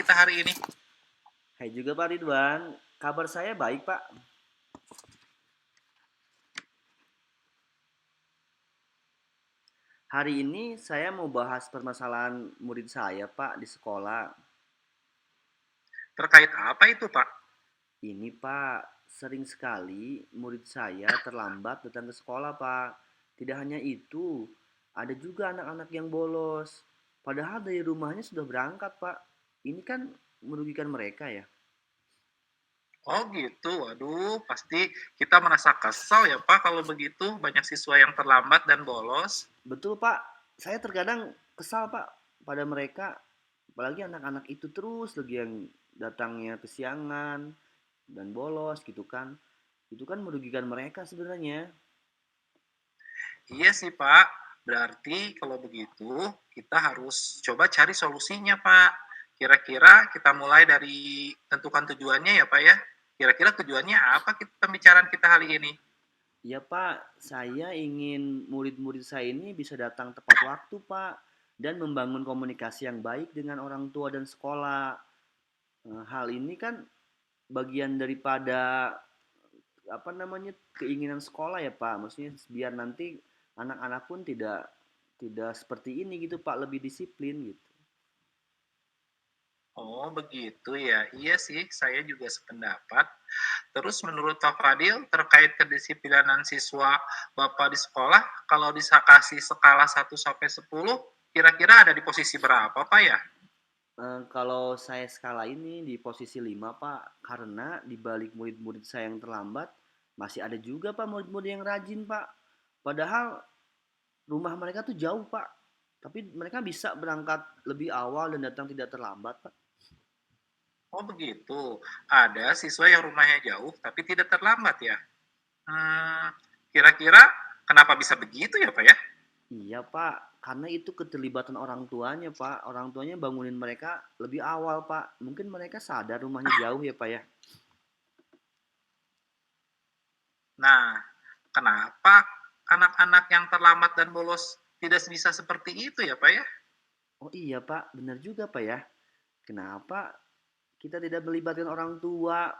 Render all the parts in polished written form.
kita hari ini? Hai juga Pak Ridwan, kabar saya baik Pak. Hari ini saya mau bahas permasalahan murid saya Pak di sekolah. Terkait apa itu, Pak? Ini Pak, sering sekali murid saya terlambat datang ke sekolah Pak. Tidak hanya itu, ada juga anak-anak yang bolos. Padahal dari rumahnya sudah berangkat Pak. Ini kan merugikan mereka ya. Oh gitu, waduh, pasti kita merasa kesal ya Pak kalau begitu banyak siswa yang terlambat dan bolos. Betul Pak, saya terkadang kesal Pak pada mereka. Apalagi anak-anak itu terus lagi yang datangnya kesiangan dan bolos gitu kan. Itu kan merugikan mereka sebenarnya. Iya sih Pak, berarti kalau begitu kita harus coba cari solusinya Pak. Kira-kira kita mulai dari tentukan tujuannya ya Pak ya. Kira-kira tujuannya apa pembicaraan kita hari ini? Ya Pak, saya ingin murid-murid saya ini bisa datang tepat waktu Pak. Dan membangun komunikasi yang baik dengan orang tua dan sekolah. Hal ini kan bagian daripada apa namanya keinginan sekolah ya Pak. Maksudnya biar nanti anak-anak pun tidak tidak seperti ini gitu Pak, lebih disiplin gitu. Oh begitu ya, iya sih saya juga sependapat. Terus menurut Pak Fadil terkait kedisiplinan siswa Bapak di sekolah, kalau bisa kasih skala 1 sampai 10, kira-kira ada di posisi berapa Pak ya? Kalau saya skala ini di posisi 5 Pak, karena di balik murid-murid saya yang terlambat, masih ada juga Pak murid-murid yang rajin Pak. Padahal rumah mereka tuh jauh Pak, tapi mereka bisa berangkat lebih awal dan datang tidak terlambat Pak. Oh begitu, ada siswa yang rumahnya jauh tapi tidak terlambat ya? Hmm, kira-kira kenapa bisa begitu ya Pak ya? Iya Pak, karena itu keterlibatan orang tuanya Pak. Orang tuanya bangunin mereka lebih awal Pak. Mungkin mereka sadar rumahnya jauh ya Pak ya. Nah, kenapa anak-anak yang terlambat dan bolos tidak bisa seperti itu ya Pak ya? Oh iya Pak, benar juga Pak ya. Kenapa kita tidak melibatkan orang tua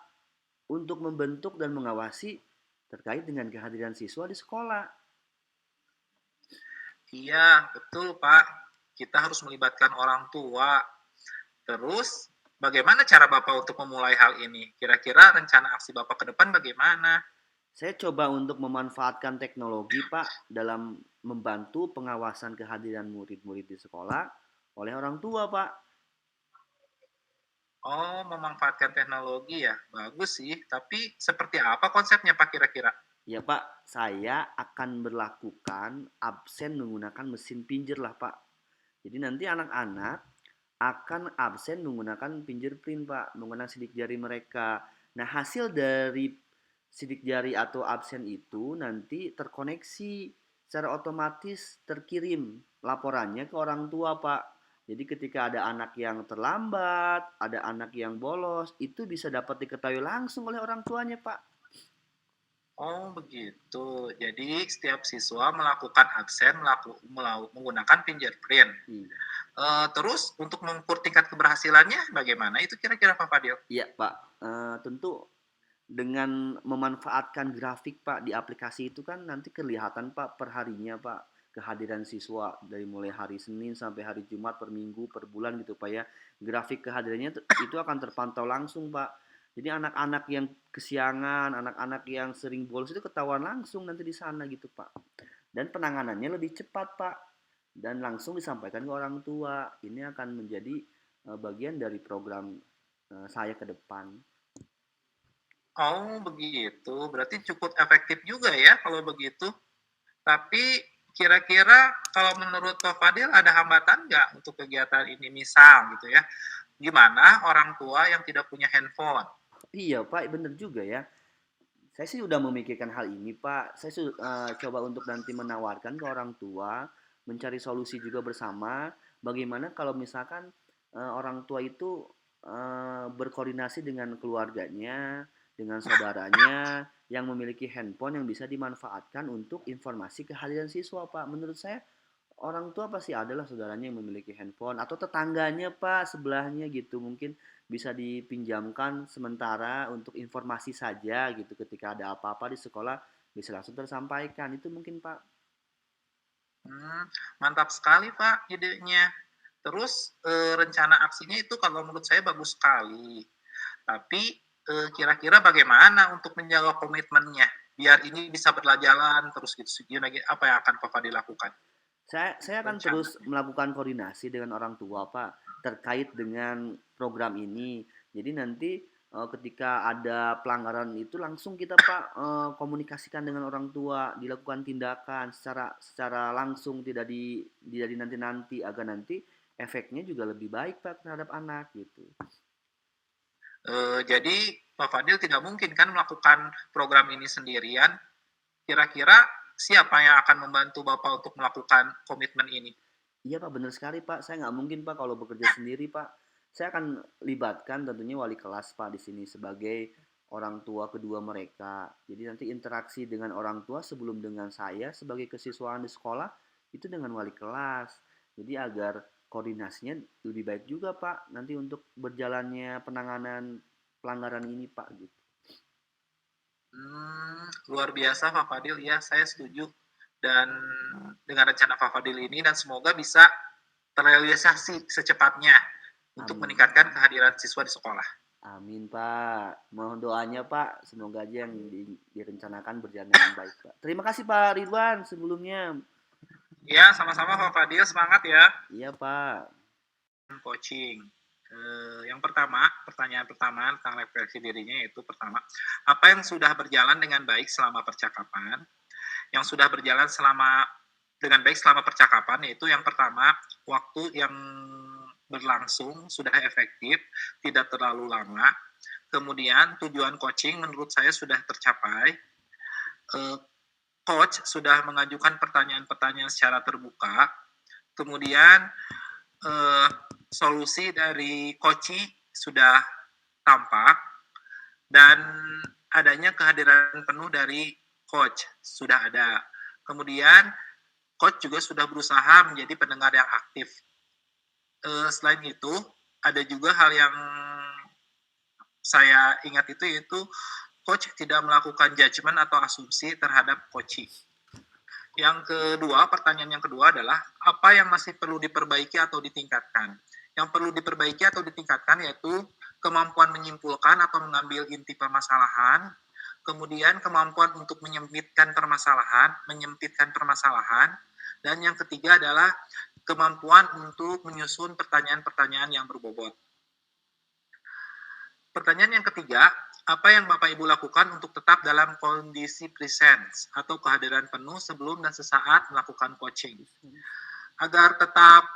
untuk membentuk dan mengawasi terkait dengan kehadiran siswa di sekolah? Iya, betul Pak. Kita harus melibatkan orang tua. Terus, bagaimana cara Bapak untuk memulai hal ini? Kira-kira rencana aksi Bapak ke depan bagaimana? Saya coba untuk memanfaatkan teknologi Pak dalam membantu pengawasan kehadiran murid-murid di sekolah oleh orang tua Pak. Oh, memanfaatkan teknologi ya. Bagus sih, tapi seperti apa konsepnya Pak kira-kira? Ya Pak, saya akan berlakukan absen menggunakan mesin pinjer lah Pak. Jadi nanti anak-anak akan absen menggunakan fingerprint Pak, menggunakan sidik jari mereka. Nah hasil dari sidik jari atau absen itu nanti terkoneksi secara otomatis terkirim laporannya ke orang tua Pak. Jadi ketika ada anak yang terlambat, ada anak yang bolos, itu bisa dapat diketahui langsung oleh orang tuanya Pak. Oh, begitu. Jadi, setiap siswa melakukan absen menggunakan fingerprint. Iya. Terus, untuk mengukur tingkat keberhasilannya bagaimana itu kira-kira Pak Fadil? Iya Pak, tentu dengan memanfaatkan grafik Pak di aplikasi itu kan nanti kelihatan Pak per harinya Pak kehadiran siswa dari mulai hari Senin sampai hari Jumat per minggu per bulan gitu Pak ya. Grafik kehadirannya itu akan terpantau langsung Pak. Jadi anak-anak yang kesiangan, anak-anak yang sering bolos itu ketahuan langsung nanti di sana gitu Pak. Dan penanganannya lebih cepat Pak dan langsung disampaikan ke orang tua. Ini akan menjadi bagian dari program saya ke depan. Oh, begitu. Berarti cukup efektif juga ya kalau begitu. Tapi kira-kira kalau menurut Pak Fadil ada hambatan nggak untuk kegiatan ini? Misal gitu ya, gimana orang tua yang tidak punya handphone? Iya Pak, bener juga ya. Saya sih udah memikirkan hal ini Pak. Saya coba untuk nanti menawarkan ke orang tua, mencari solusi juga bersama. Bagaimana kalau misalkan orang tua itu berkoordinasi dengan keluarganya, dengan saudaranya yang memiliki handphone yang bisa dimanfaatkan untuk informasi kehadiran siswa Pak. Menurut saya Orang tua pasti adalah saudaranya yang memiliki handphone atau tetangganya Pak, sebelahnya gitu. Mungkin bisa dipinjamkan sementara untuk informasi saja gitu. Ketika ada apa-apa di sekolah bisa langsung tersampaikan. Itu mungkin Pak. Mantap sekali Pak idenya. Terus, rencana aksinya itu kalau menurut saya bagus sekali. Tapi, kira-kira bagaimana untuk menjaga komitmennya? Biar ini bisa berjalan terus gitu, apa yang akan Kakak dilakukan Saya akan terus rencananya? melakukan koordinasi dengan orang tua, Pak, terkait dengan program ini. Jadi nanti, ketika ada pelanggaran itu langsung kita, Pak, komunikasikan dengan orang tua, dilakukan tindakan secara langsung, tidak dinanti-nanti, agar nanti efeknya juga lebih baik, Pak, terhadap anak, gitu. Jadi Pak Fadil tidak mungkin kan melakukan program ini sendirian, kira-kira siapa yang akan membantu Bapak untuk melakukan komitmen ini? Iya Pak, benar sekali Pak. Saya nggak mungkin Pak kalau bekerja sendiri Pak. Saya akan libatkan tentunya wali kelas Pak di sini sebagai orang tua kedua mereka. Jadi nanti interaksi dengan orang tua sebelum dengan saya sebagai kesiswaan di sekolah itu dengan wali kelas. Jadi agar koordinasinya lebih baik juga Pak. Nanti untuk berjalannya penanganan pelanggaran ini Pak gitu. Luar biasa Pak Fadil, ya saya setuju dan dengan rencana Pak Fadil ini dan semoga bisa terrealisasi secepatnya untuk Amin. meningkatkan kehadiran siswa di sekolah. Amin Pak. Mohon doanya Pak. Semoga aja yang direncanakan berjalan dengan baik Pak. Terima kasih Pak Ridwan sebelumnya. Ya, sama-sama Pak Fadil, semangat ya. Iya Pak. Coaching. Yang pertama, pertanyaan pertama tentang refleksi dirinya yaitu pertama, apa yang sudah berjalan dengan baik selama percakapan? Yang sudah berjalan dengan baik selama percakapan yaitu yang pertama, waktu yang berlangsung sudah efektif, tidak terlalu lama. Kemudian tujuan coaching menurut saya sudah tercapai. Eh, Coach sudah mengajukan pertanyaan-pertanyaan secara terbuka. Kemudian eh, solusi dari Koci sudah tampak dan adanya kehadiran penuh dari coach sudah ada. Kemudian coach juga sudah berusaha menjadi pendengar yang aktif. Selain itu ada juga hal yang saya ingat itu yaitu coach tidak melakukan judgement atau asumsi terhadap coaching. Yang kedua, pertanyaan yang kedua adalah apa yang masih perlu diperbaiki atau ditingkatkan? Yang perlu diperbaiki atau ditingkatkan yaitu kemampuan menyimpulkan atau mengambil inti permasalahan, kemudian kemampuan untuk menyempitkan permasalahan, dan yang ketiga adalah kemampuan untuk menyusun pertanyaan-pertanyaan yang berbobot. Pertanyaan yang ketiga, apa yang Bapak Ibu lakukan untuk tetap dalam kondisi presence atau kehadiran penuh sebelum dan sesaat melakukan coaching? Agar tetap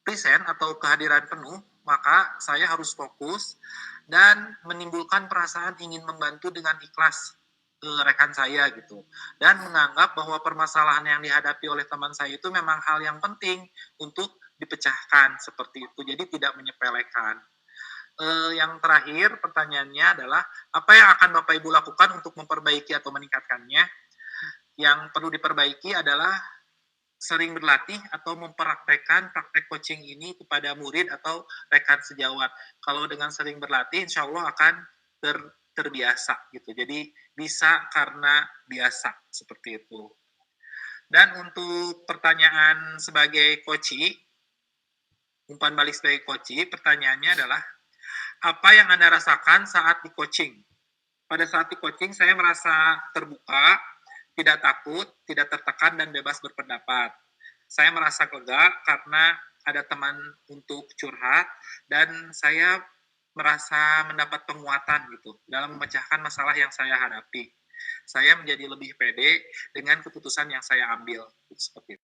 present atau kehadiran penuh, maka saya harus fokus dan menimbulkan perasaan ingin membantu dengan ikhlas rekan saya gitu. Dan menganggap bahwa permasalahan yang dihadapi oleh teman saya itu memang hal yang penting untuk dipecahkan seperti itu. Jadi tidak menyepelekan. Yang terakhir pertanyaannya adalah apa yang akan Bapak Ibu lakukan untuk memperbaiki atau meningkatkannya? Yang perlu diperbaiki adalah sering berlatih atau mempraktekkan praktek coaching ini kepada murid atau rekan sejawat. Kalau dengan sering berlatih, insya Allah akan terbiasa gitu. Jadi bisa karena biasa seperti itu. Dan untuk pertanyaan sebagai coaching, umpan balik sebagai coaching, pertanyaannya adalah apa yang Anda rasakan saat di coaching? Pada saat di coaching, saya merasa terbuka, tidak takut, tidak tertekan, dan bebas berpendapat. Saya merasa lega karena ada teman untuk curhat, dan saya merasa mendapat penguatan gitu dalam memecahkan masalah yang saya hadapi. Saya menjadi lebih pede dengan keputusan yang saya ambil. Seperti itu.